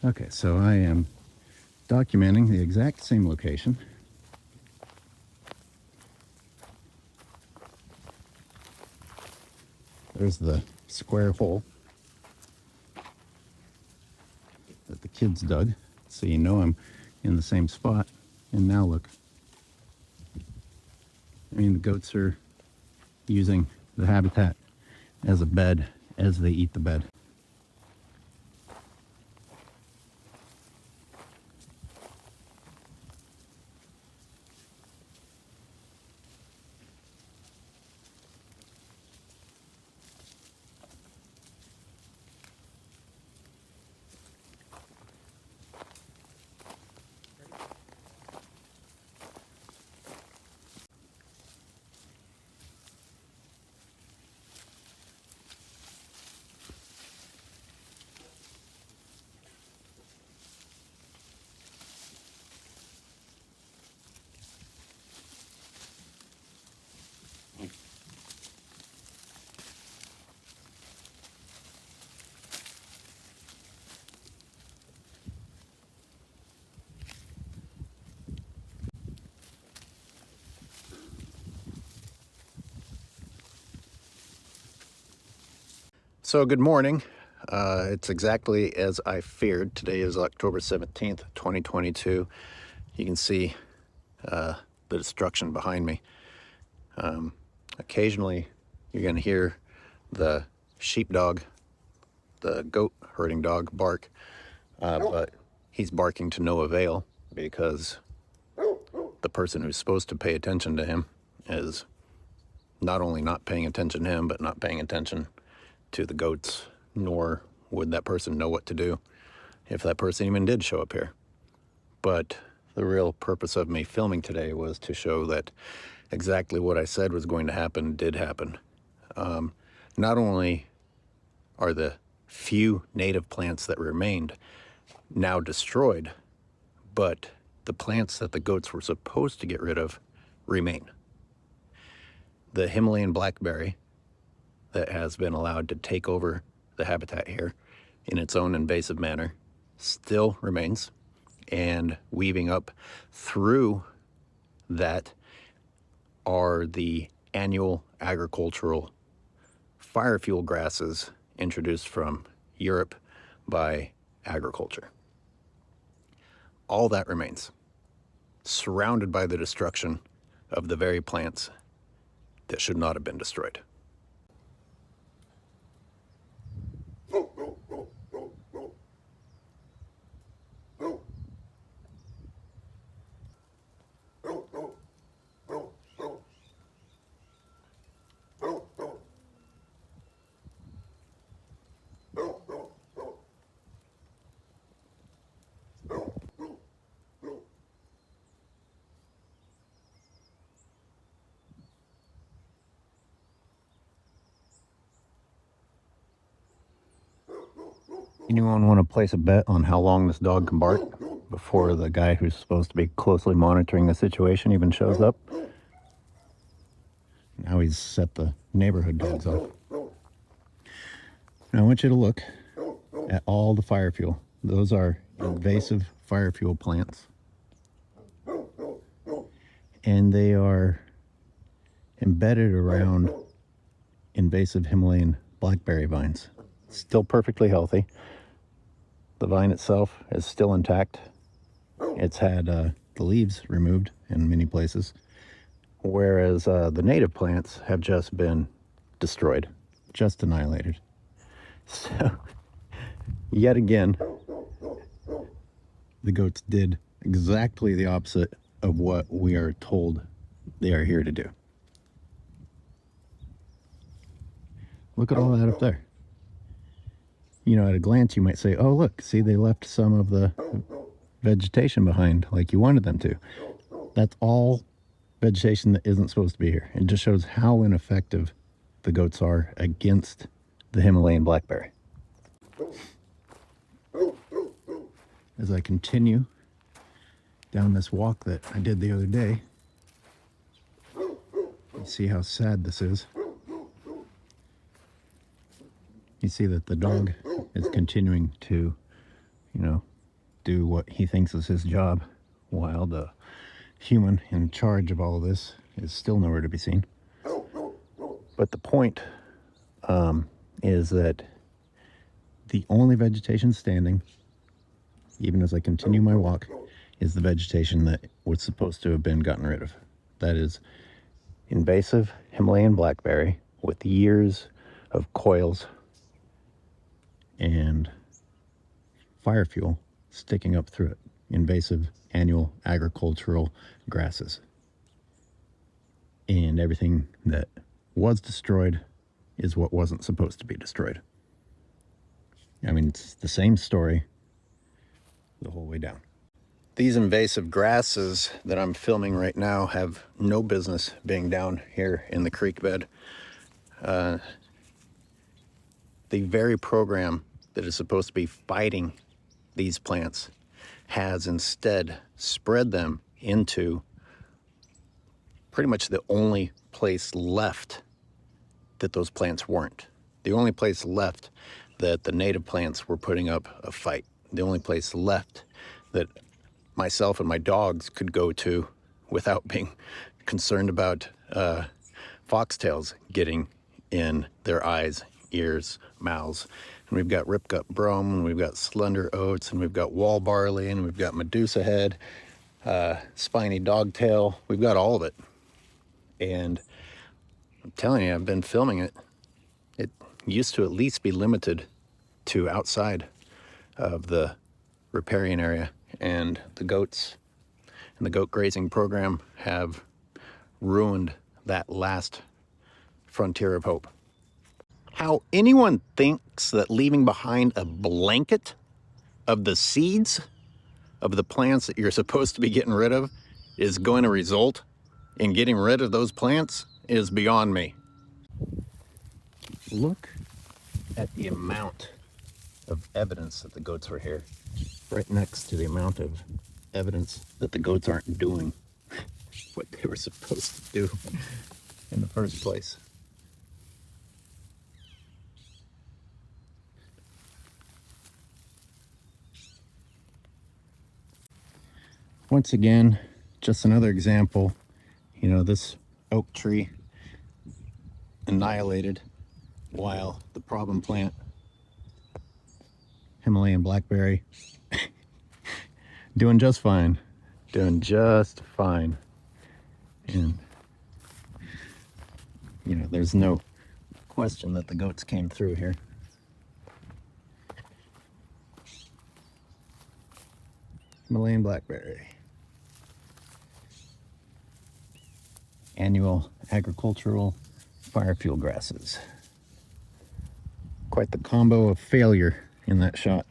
Okay, so I am documenting the exact same location. There's the square hole that the kids dug, so you know I'm in the same spot. And now look, I mean, the goats are using the habitat as a bed as they eat the bed. So good morning. It's exactly as I feared. Today is October 17th, 2022. You can see the destruction behind me. Occasionally you're going to hear the sheepdog, the goat herding dog, bark, but he's barking to no avail because the person who's supposed to pay attention to him is not only not paying attention to him, but not paying attention to the goats, nor would that person know what to do if that person even did show up here. But the real purpose of me filming today was to show that exactly what I said was going to happen did happen. Not only are the few native plants that remained now destroyed, but the plants that the goats were supposed to get rid of remain. The Himalayan blackberry that has been allowed to take over the habitat here in its own invasive manner still remains, and weaving up through that are the annual agricultural fire fuel grasses introduced from Europe by agriculture. All that remains, surrounded by the destruction of the very plants that should not have been destroyed. Anyone want to place a bet on how long this dog can bark before the guy who's supposed to be closely monitoring the situation even shows up? Now he's set the neighborhood dogs off. Now I want you to look at all the fire fuel. Those are invasive fire fuel plants. And they are embedded around invasive Himalayan blackberry vines. Still perfectly healthy. The vine itself is still intact. It's had the leaves removed in many places, whereas the native plants have just been destroyed, just annihilated. So, yet again, the goats did exactly the opposite of what we are told they are here to do. Look at all that up there. You know, at a glance, you might say, oh, look, see, they left some of the vegetation behind like you wanted them to. That's all vegetation that isn't supposed to be here. It just shows how ineffective the goats are against the Himalayan blackberry. As I continue down this walk that I did the other day, you see how sad this is. You see that the dog is continuing to, do what he thinks is his job, while the human in charge of all of this is still nowhere to be seen. But the point is that the only vegetation standing, even as I continue my walk, is the vegetation that was supposed to have been gotten rid of. That is invasive Himalayan blackberry with years of coils and fire fuel sticking up through it. Invasive annual agricultural grasses. And everything that was destroyed is what wasn't supposed to be destroyed. I mean, it's the same story the whole way down. These invasive grasses that I'm filming right now have no business being down here in the creek bed. The very program that is supposed to be fighting these plants has instead spread them into pretty much the only place left that those plants weren't. The only place left that the native plants were putting up a fight. The only place left that myself and my dogs could go to without being concerned about foxtails getting in their eyes, ears, mouths. And we've got ripgut brome, and we've got slender oats, and we've got wall barley, and we've got medusa head, spiny dogtail. We've got all of it. And I'm telling you, I've been filming it. It used to at least be limited to outside of the riparian area, and the goats and the goat grazing program have ruined that last frontier of hope. How anyone thinks that leaving behind a blanket of the seeds of the plants that you're supposed to be getting rid of is going to result in getting rid of those plants is beyond me. Look at the amount of evidence that the goats were here, right next to the amount of evidence that the goats aren't doing what they were supposed to do in the first place. Once again, just another example. You know, this oak tree annihilated while the problem plant, Himalayan blackberry, doing just fine. Doing just fine. And, you know, there's no question that the goats came through here. Himalayan blackberry. Annual agricultural fire fuel grasses. Quite the combo of failure in that shot.